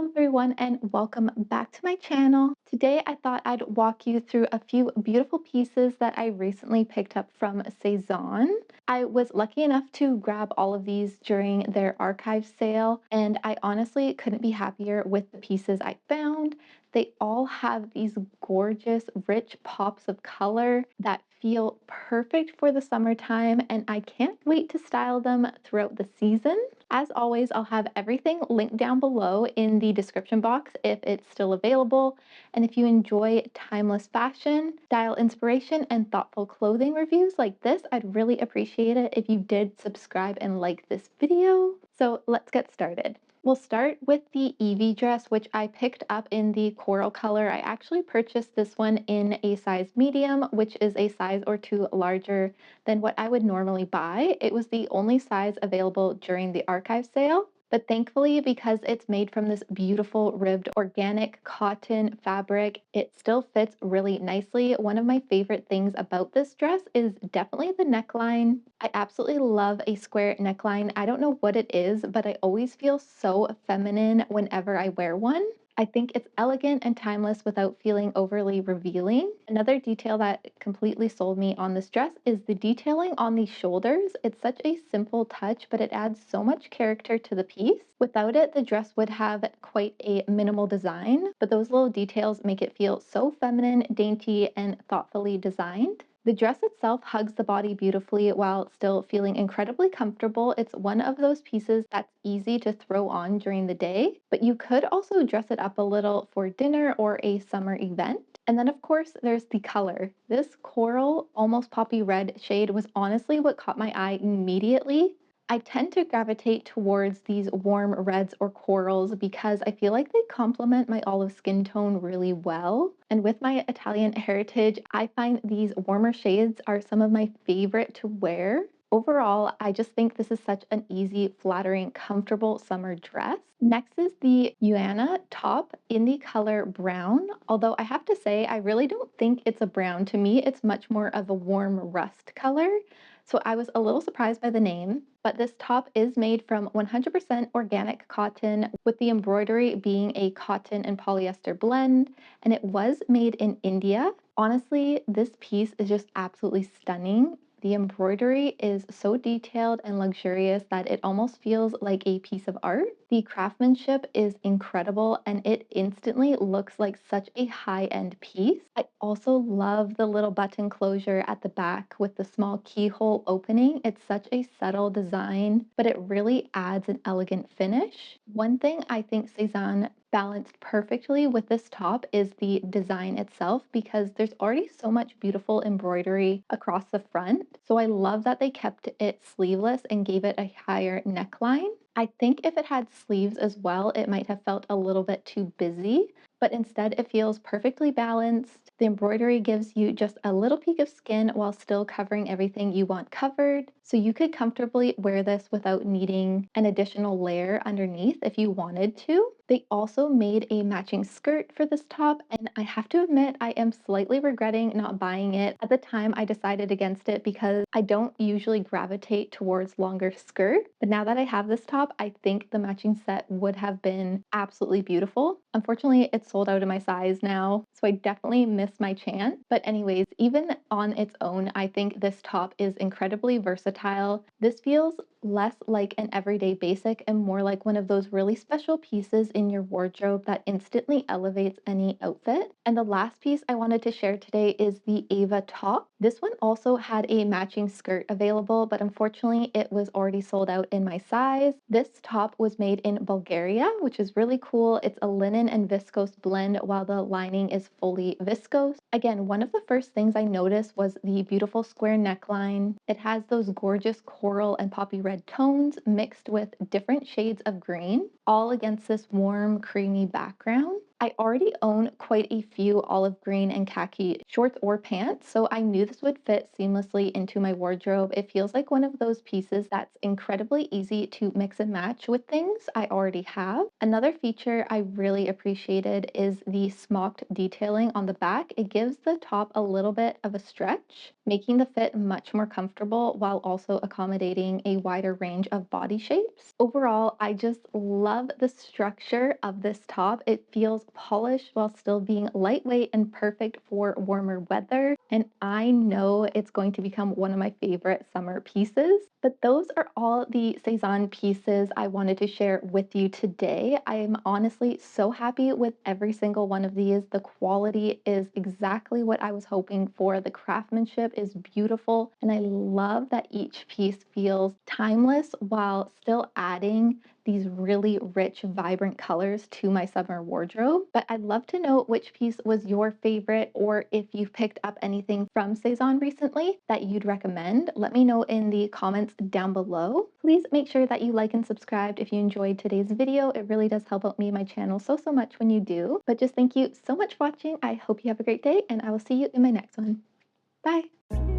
everyone and welcome back to my channel. Today I thought I'd walk you through a few beautiful pieces that I recently picked up from Sezane. I was lucky enough to grab all of these during their archive sale, and I honestly couldn't be happier with the pieces I found. They all have these gorgeous, rich pops of color that feel perfect for the summertime, and I can't wait to style them throughout the season. As always, I'll have everything linked down below in the description box if it's still available. And if you enjoy timeless fashion, style inspiration, and thoughtful clothing reviews like this, I'd really appreciate it if you did subscribe and like this video. So let's get started. We'll start with the Evie dress, which I picked up in the coral color. I actually purchased this one in a size medium, which is a size or two larger than what I would normally buy. It was the only size available during the archive sale. But thankfully, because it's made from this beautiful ribbed organic cotton fabric, it still fits really nicely. One of my favorite things about this dress is definitely the neckline. I absolutely love a square neckline. I don't know what it is, but I always feel so feminine whenever I wear one. I think it's elegant and timeless without feeling overly revealing. Another detail that completely sold me on this dress is the detailing on the shoulders. It's such a simple touch, but it adds so much character to the piece. Without it, the dress would have quite a minimal design, but those little details make it feel so feminine, dainty, and thoughtfully designed. The dress itself hugs the body beautifully while still feeling incredibly comfortable. It's one of those pieces that's easy to throw on during the day, but you could also dress it up a little for dinner or a summer event. And then, of course, there's the color. This coral, almost poppy red shade was honestly what caught my eye immediately. I tend to gravitate towards these warm reds or corals because I feel like they complement my olive skin tone really well. And with my Italian heritage, I find these warmer shades are some of my favorite to wear. Overall, I just think this is such an easy, flattering, comfortable summer dress. Next is the Uanna top in the color brown. Although I have to say, I really don't think it's a brown. To me, it's much more of a warm rust color. So I was a little surprised by the name, but this top is made from 100% organic cotton, with the embroidery being a cotton and polyester blend, and it was made in India. Honestly, this piece is just absolutely stunning. The embroidery is so detailed and luxurious that it almost feels like a piece of art. The craftsmanship is incredible and it instantly looks like such a high-end piece. I also love the little button closure at the back with the small keyhole opening. It's such a subtle design, but it really adds an elegant finish. One thing I think Cezanne balanced perfectly with this top is the design itself because there's already so much beautiful embroidery across the front. So I love that they kept it sleeveless and gave it a higher neckline. I think if it had sleeves as well, it might have felt a little bit too busy, but instead it feels perfectly balanced. The embroidery gives you just a little peek of skin while still covering everything you want covered. So you could comfortably wear this without needing an additional layer underneath if you wanted to. They also made a matching skirt for this top, and I have to admit, I am slightly regretting not buying it. At the time, I decided against it because I don't usually gravitate towards longer skirts. But now that I have this top, I think the matching set would have been absolutely beautiful. Unfortunately, it's sold out in my size now, so I definitely missed my chance. But anyways, even on its own, I think this top is incredibly versatile. This feels less like an everyday basic and more like one of those really special pieces in your wardrobe that instantly elevates any outfit. And the last piece I wanted to share today is the Ava top. This one also had a matching skirt available, but unfortunately it was already sold out in my size. This top was made in Bulgaria, which is really cool. It's a linen and viscose blend while the lining is fully viscose. Again, one of the first things I noticed was the beautiful square neckline. It has those gorgeous coral and poppy red tones mixed with different shades of green, all against this warm, creamy background. I already own quite a few olive green and khaki shorts or pants, so I knew this would fit seamlessly into my wardrobe. It feels like one of those pieces that's incredibly easy to mix and match with things I already have. Another feature I really appreciated is the smocked detailing on the back. It gives the top a little bit of a stretch. making the fit much more comfortable while also accommodating a wider range of body shapes. Overall, I just love the structure of this top. It feels polished while still being lightweight and perfect for warmer weather. And I know it's going to become one of my favorite summer pieces. But those are all the Cezanne pieces I wanted to share with you today. I am honestly so happy with every single one of these. The quality is exactly what I was hoping for. The craftsmanship is beautiful, and I love that each piece feels timeless while still adding these really rich, vibrant colors to my summer wardrobe. But I'd love to know which piece was your favorite, or if you've picked up anything from Cezanne recently that you'd recommend. Let me know in the comments down below. Please make sure that you like and subscribe if you enjoyed today's video. It really does help out me and my channel so much when you do. But just thank you so much for watching. I hope you have a great day, and I will see you in my next one. Bye!